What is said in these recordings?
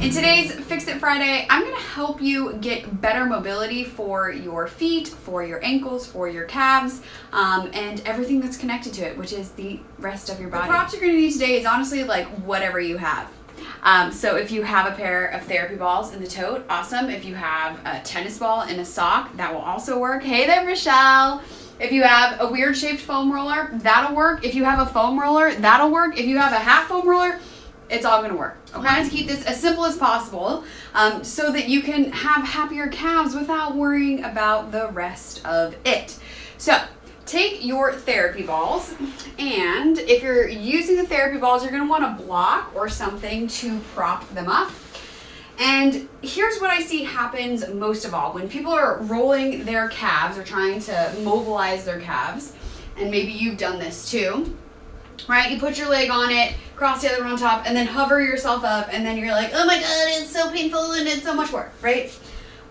In today's Fix It Friday, I'm going to help you get better mobility for your feet, for your ankles, for your calves, and everything that's connected to it, which is the rest of your body. The props you're going to need today is honestly like whatever you have. So if you have a pair of therapy balls in the tote, awesome. If you have a tennis ball in a sock, that will also work. Hey there, Michelle. If you have a weird shaped foam roller, that'll work. If you have a foam roller, that'll work. If you have a half foam roller, it's all going to work. Okay? I want to keep this as simple as possible so that you can have happier calves without worrying about the rest of it. So take your therapy balls, and if you're using the therapy balls, you're going to want a block or something to prop them up. And here's what I see happens most of all. When people are rolling their calves or trying to mobilize their calves, and maybe you've done this too, right? You put your leg on it, cross the other one on top, and then hover yourself up, and then you're like, oh my God, it's so painful and it's so much work, right?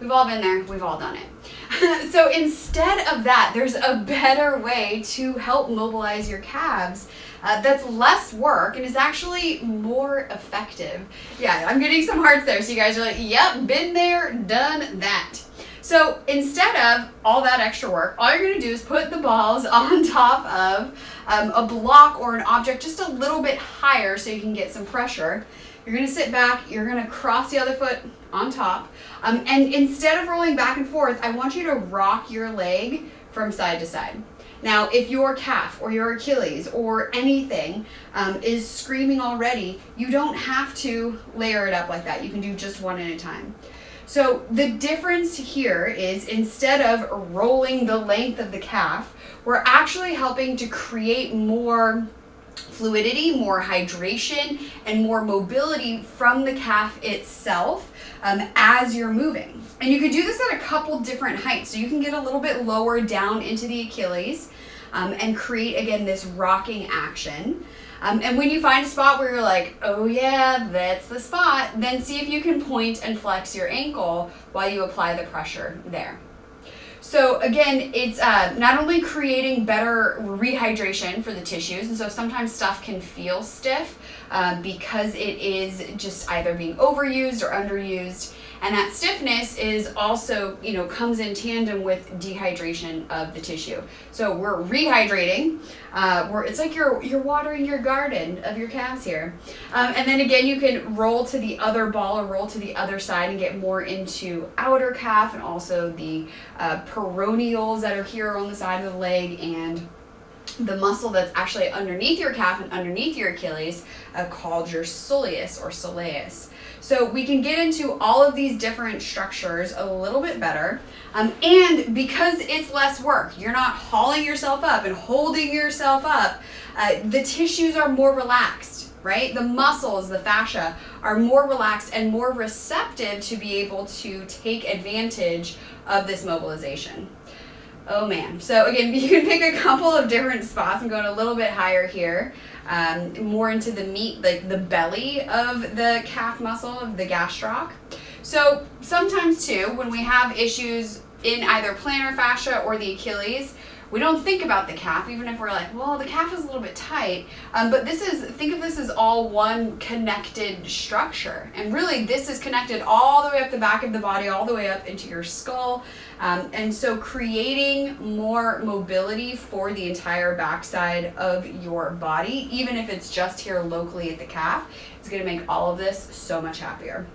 We've all been there, we've all done it. So instead of that, there's a better way to help mobilize your calves that's less work and is actually more effective. Yeah, I'm getting some hearts there, so you guys are like, yep, been there, done that. So instead of all that extra work, all you're going to do is put the balls on top of a block or an object just a little bit higher so you can get some pressure. You're going to sit back, you're going to cross the other foot on top, and instead of rolling back and forth, I want you to rock your leg from side to side. Now, if your calf or your Achilles or anything is screaming already, you don't have to layer it up like that. You can do just one at a time. So the difference here is instead of rolling the length of the calf, we're actually helping to create more fluidity, more hydration, and more mobility from the calf itself as you're moving. And you can do this at a couple different heights. So you can get a little bit lower down into the Achilles and create, again, this rocking action. And when you find a spot where you're like, oh yeah, that's the spot, then see if you can point and flex your ankle while you apply the pressure there. So again, it's not only creating better rehydration for the tissues, and so sometimes stuff can feel stiff because it is just either being overused or underused. And that stiffness is also, comes in tandem with dehydration of the tissue. So we're rehydrating. It's like you're watering your garden of your calves here. And then again, you can roll to the other ball or roll to the other side and get more into outer calf and also the peroneals that are here on the side of the leg and the muscle that's actually underneath your calf and underneath your Achilles called your soleus or soleus. So we can get into all of these different structures a little bit better. And because it's less work, you're not hauling yourself up and holding yourself up, the tissues are more relaxed, right? The muscles, the fascia, are more relaxed and more receptive to be able to take advantage of this mobilization. Oh man. So again, you can pick a couple of different spots. I'm going a little bit higher here, more into the meat, like the belly of the calf muscle, of the gastroc. So sometimes too, when we have issues in either plantar fascia or the Achilles, we don't think about the calf, even if we're like, well, the calf is a little bit tight. But think of this as all one connected structure. And really, this is connected all the way up the back of the body, all the way up into your skull. And so creating more mobility for the entire backside of your body, even if it's just here locally at the calf, is going to make all of this so much happier.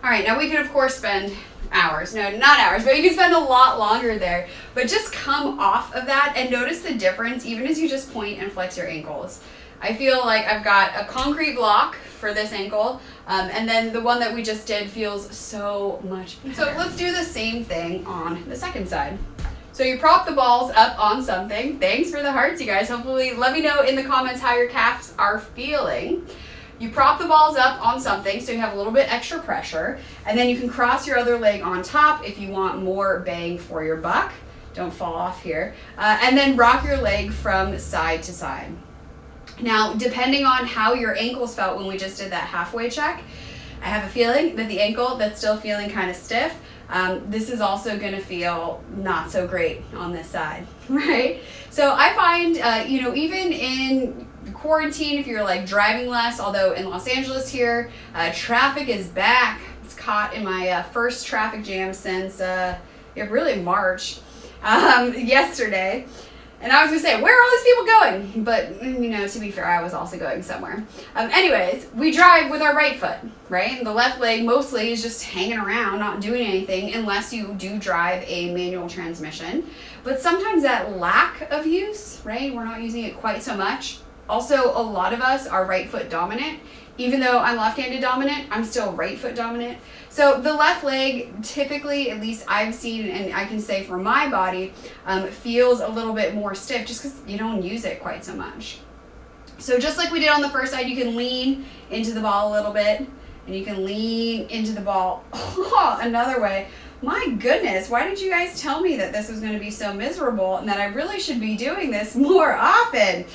All right, now we could, of course, spend hours. No, not hours, but you can spend a lot longer there. But just come off of that and notice the difference even as you just point and flex your ankles. I feel like I've got a concrete block for this ankle, and then the one that we just did feels so much better. So let's do the same thing on the second side. So you prop the balls up on something. Thanks for the hearts, you guys. Hopefully, let me know in the comments how your calves are feeling. You prop the balls up on something so you have a little bit extra pressure, and then you can cross your other leg on top if you want more bang for your buck. Don't fall off here. And then rock your leg from side to side. Now, depending on how your ankles felt when we just did that halfway check, I have a feeling that the ankle that's still feeling kind of stiff, this is also going to feel not so great on this side, right? So I find, even in quarantine, if you're like driving less, although in Los Angeles here, traffic is back. It's caught in my first traffic jam since really March, yesterday. And I was gonna say, where are all these people going? But, you know, to be fair, I was also going somewhere. Anyways, we drive with our right foot, right? And the left leg mostly is just hanging around, not doing anything, unless you do drive a manual transmission. But sometimes that lack of use, right? We're not using it quite so much. Also, a lot of us are right foot dominant. Even though I'm left-handed dominant, I'm still right foot dominant. So the left leg, typically, at least I've seen, and I can say for my body, feels a little bit more stiff just because you don't use it quite so much. So just like we did on the first side, you can lean into the ball a little bit, and you can lean into the ball another way. My goodness, why did you guys tell me that this was going to be so miserable and that I really should be doing this more often?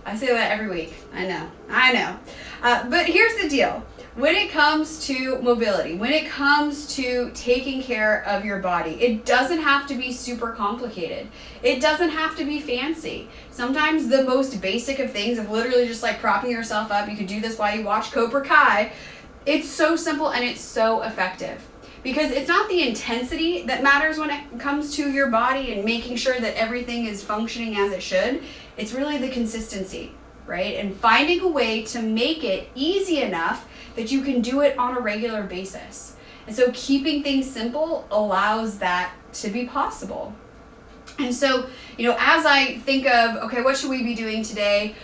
I say that every week. I know. But here's the deal. When it comes to mobility, when it comes to taking care of your body, it doesn't have to be super complicated. It doesn't have to be fancy. Sometimes the most basic of things, of literally just like propping yourself up, you could do this while you watch Cobra Kai. It's so simple and it's so effective. Because it's not the intensity that matters when it comes to your body and making sure that everything is functioning as it should. It's really the consistency, right? And finding a way to make it easy enough that you can do it on a regular basis. And so keeping things simple allows that to be possible. And so, you know, as I think of, okay, what should we be doing today?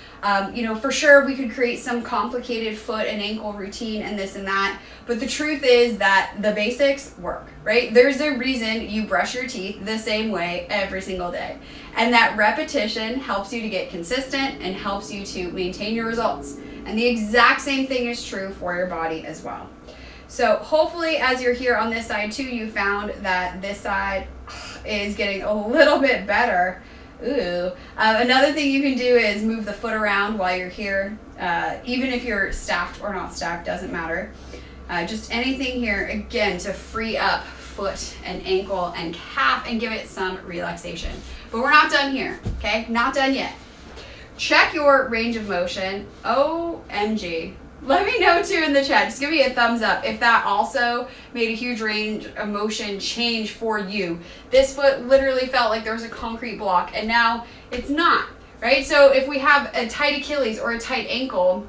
You know, for sure we could create some complicated foot and ankle routine and this and that, but the truth is that the basics work, right? There's a reason you brush your teeth the same way every single day. And that repetition helps you to get consistent and helps you to maintain your results. And the exact same thing is true for your body as well. So hopefully as you're here on this side too, you found that this side is getting a little bit better. Ooh. Another thing you can do is move the foot around while you're here. Even if you're stacked or not stacked, doesn't matter. Just anything here, again, to free up foot and ankle and calf and give it some relaxation. But we're not done here, okay? Not done yet. Check your range of motion. OMG. Let me know too in the chat. Just give me a thumbs up if that also made a huge range of motion change for you. This foot literally felt like there was a concrete block and now it's not, right? So if we have a tight Achilles or a tight ankle,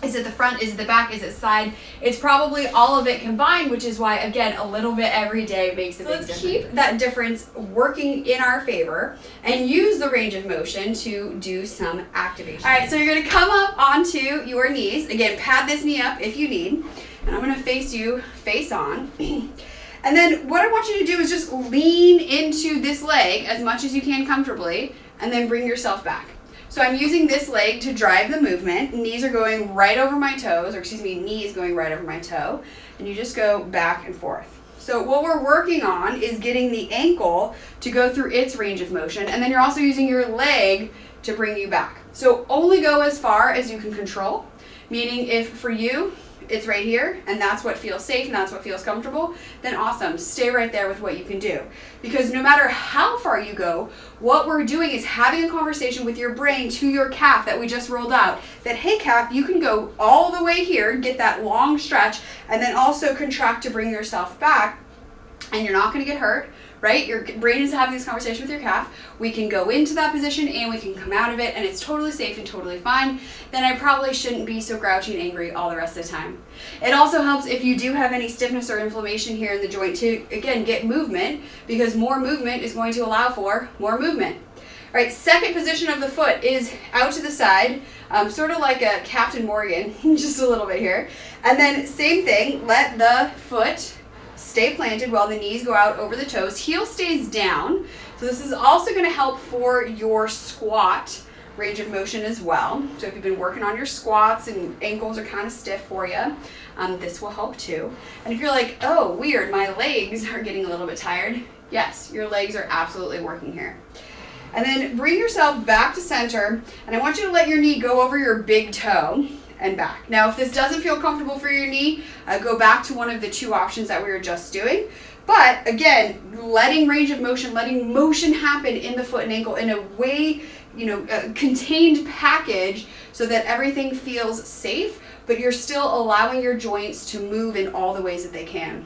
is it the front, is it the back, is it side? It's probably all of it combined, which is why, again, a little bit every day makes a big difference. Let's keep that difference working in our favor and use the range of motion to do some activation. All right, so you're gonna come up onto your knees. Again, pad this knee up if you need. And I'm gonna face you face on. And then what I want you to do is just lean into this leg as much as you can comfortably and then bring yourself back. So I'm using this leg to drive the movement. Knees are going right over my toes, or excuse me, knee is going right over my toe. And you just go back and forth. So what we're working on is getting the ankle to go through its range of motion. And then you're also using your leg to bring you back. So only go as far as you can control. Meaning if for you, it's right here, and that's what feels safe and that's what feels comfortable, then awesome, stay right there with what you can do. Because no matter how far you go, what we're doing is having a conversation with your brain to your calf that we just rolled out, that hey calf, you can go all the way here, get that long stretch, and then also contract to bring yourself back, and you're not gonna get hurt, right? Your brain is having this conversation with your calf. We can go into that position and we can come out of it and it's totally safe and totally fine. Then I probably shouldn't be so grouchy and angry all the rest of the time. It also helps if you do have any stiffness or inflammation here in the joint to, again, get movement, because more movement is going to allow for more movement. All right, second position of the foot is out to the side, sort of like a Captain Morgan, just a little bit here. And then same thing, let the foot stay planted while the knees go out over the toes. Heel stays down. So this is also going to help for your squat range of motion as well. So if you've been working on your squats and ankles are kind of stiff for you, this will help too. And if you're like, oh, weird, my legs are getting a little bit tired. Yes, your legs are absolutely working here. And then bring yourself back to center. And I want you to let your knee go over your big toe and back. Now, if this doesn't feel comfortable for your knee, go back to one of the two options that we were just doing. But again, letting range of motion, letting motion happen in the foot and ankle in a way contained package so that everything feels safe, but you're still allowing your joints to move in all the ways that they can.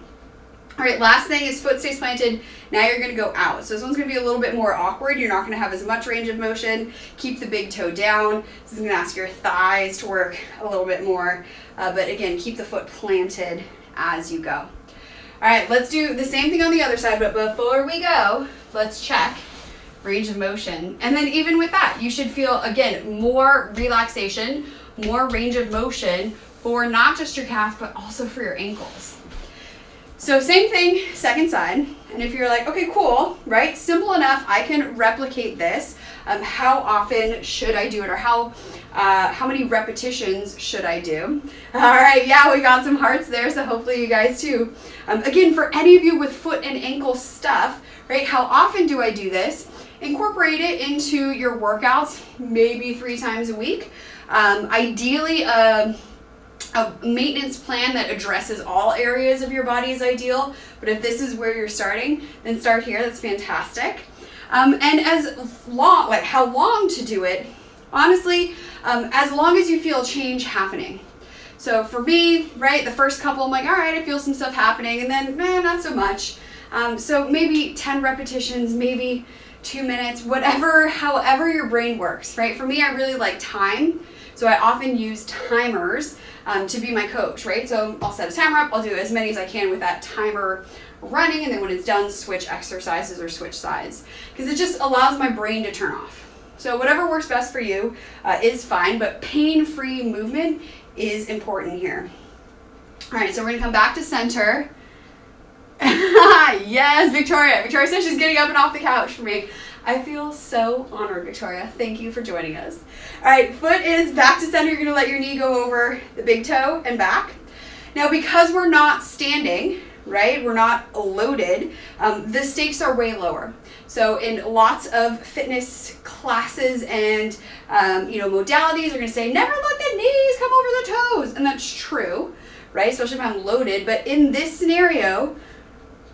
All right, last thing is foot stays planted. Now you're gonna go out. So this one's gonna be a little bit more awkward. You're not gonna have as much range of motion. Keep the big toe down. This is gonna ask your thighs to work a little bit more. But again, keep the foot planted as you go. All right, let's do the same thing on the other side, but before we go, let's check range of motion. And then even with that, you should feel, again, more relaxation, more range of motion for not just your calf, but also for your ankles. So same thing, second side. And if you're like, okay, cool, right? Simple enough, I can replicate this. How often should I do it, or how many repetitions should I do? All right, yeah, we got some hearts there, so hopefully you guys too. Again, for any of you with foot and ankle stuff, right? How often do I do this? Incorporate it into your workouts, maybe 3 times a week. Ideally, a maintenance plan that addresses all areas of your body is ideal, but if this is where you're starting, then start here. That's fantastic. And how long to do it, honestly, as long as you feel change happening. So for me, right, the first couple, I'm like, all right, I feel some stuff happening, and then, not so much. So maybe 10 repetitions, maybe 2 minutes, however your brain works, right? For me, I really like time. So I often use timers to be my coach, right? So I'll set a timer up, I'll do as many as I can with that timer running, and then when it's done, switch exercises or switch sides, because it just allows my brain to turn off. So whatever works best for you is fine, but pain-free movement is important here. All right, so we're gonna come back to center. Yes, Victoria. Victoria says she's getting up and off the couch for me. I feel so honored, Victoria. Thank you for joining us. All right, foot is back to center. You're gonna let your knee go over the big toe and back. Now, because we're not standing, right, we're not loaded, the stakes are way lower. So in lots of fitness classes and modalities, they're gonna say, never let the knees come over the toes. And that's true, right? Especially if I'm loaded. But in this scenario,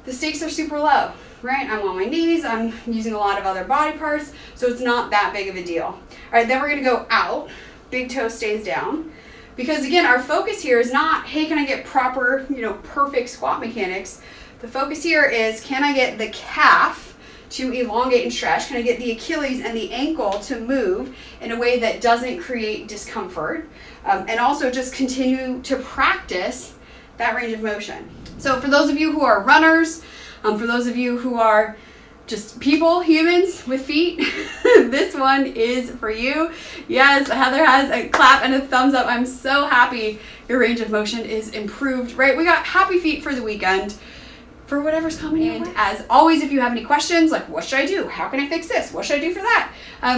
the stakes are super low, right? I'm on my knees, I'm using a lot of other body parts, so it's not that big of a deal. All right, then we're gonna go out, big toe stays down, because again, our focus here is not, hey, can I get proper, perfect squat mechanics? The focus here is, can I get the calf to elongate and stretch? Can I get the Achilles and the ankle to move in a way that doesn't create discomfort? And also just continue to practice that range of motion. So for those of you who are runners, for those of you who are just humans with feet, this one is for you. Yes, Heather has a clap and a thumbs up. I'm so happy your range of motion is improved, right? We got happy feet for the weekend, for whatever's coming in. And as always, if you have any questions, like what should I do? How can I fix this? What should I do for that?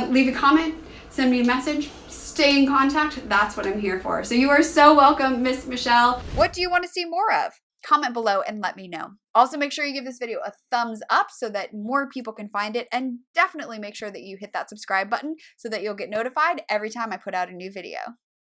Leave a comment, send me a message. Stay in contact. That's what I'm here for. So you are so welcome, Miss Michelle. What do you want to see more of? Comment below and let me know. Also, make sure you give this video a thumbs up so that more people can find it, and definitely make sure that you hit that subscribe button so that you'll get notified every time I put out a new video.